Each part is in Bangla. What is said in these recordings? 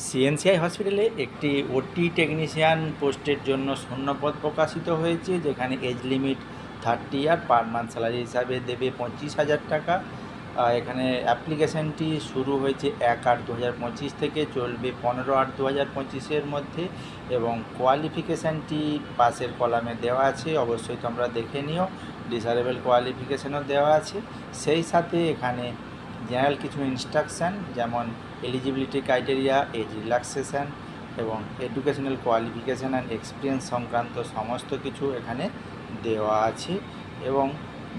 সিএনসিআই হসপিটালে একটি ওটি টেকনিশিয়ান পোস্টের জন্য শূন্যপদ প্রকাশিত হয়েছে, যেখানে এজ লিমিট 30 ইয়ার, পার মান্থ স্যালারি হিসাবে দেবে 25,000 টাকা। এখানে অ্যাপ্লিকেশানটি শুরু হয়েছে 1/8/2025 থেকে, চলবে 15/8/2025-এর মধ্যে, এবং কোয়ালিফিকেশানটি পাশের কলামে দেওয়া আছে, অবশ্যই তোমরা দেখে নিও। ডিসারেবল কোয়ালিফিকেশানও দেওয়া আছে। সেই সাথে এখানে জেনারেল কিছু ইনস্ট্রাকশান, যেমন এলিজিবিলিটি ক্রাইটেরিয়া, এজ রিল্যাক্সেশন এবং এডুকেশনাল কোয়ালিফিকেশান অ্যান্ড এক্সপিরিয়েন্স সংক্রান্ত সমস্ত কিছু এখানে দেওয়া আছে, এবং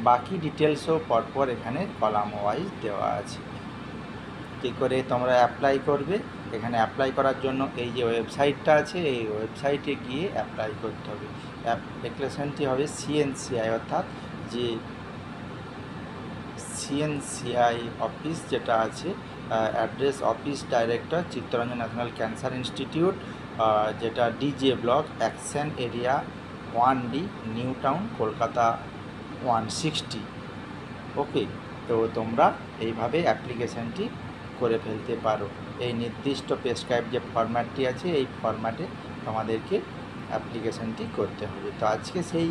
বাকি ডিটেলসও পরপর এখানে কলাম ওয়াইজ দেওয়া আছে। কী করে তোমরা অ্যাপ্লাই করবে, এখানে অ্যাপ্লাই করার জন্য এই যে ওয়েবসাইটটা আছে, এই ওয়েবসাইটে গিয়ে অ্যাপ্লাই করতে হবে। অ্যাপ্লিকেশানটি হবে সিএনসিআই, অর্থাৎ যে সিএনসিআই অফিস যেটা আছে, address office director Chittaranjan national cancer institute, যেটা DJ block, action area 1D, new town, Kolkata 160। Okay, তো তোমরা এইভাবে অ্যাপ্লিকেশানটি করে ফেলতে পারো। এই নির্দিষ্ট প্রেসক্রাইব যে ফরম্যাটটি আছে, এই ফরম্যাটে তোমাদেরকে অ্যাপ্লিকেশানটি করতে হবে। তো আজকে সেই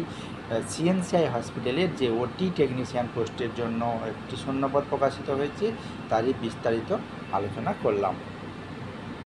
সিএনসিআই হসপিটালের যে ওটি টেকনিশিয়ান পোস্টের জন্য একটি শূন্যপদ প্রকাশিত হয়েছে, তারই বিস্তারিত আলোচনা করলাম।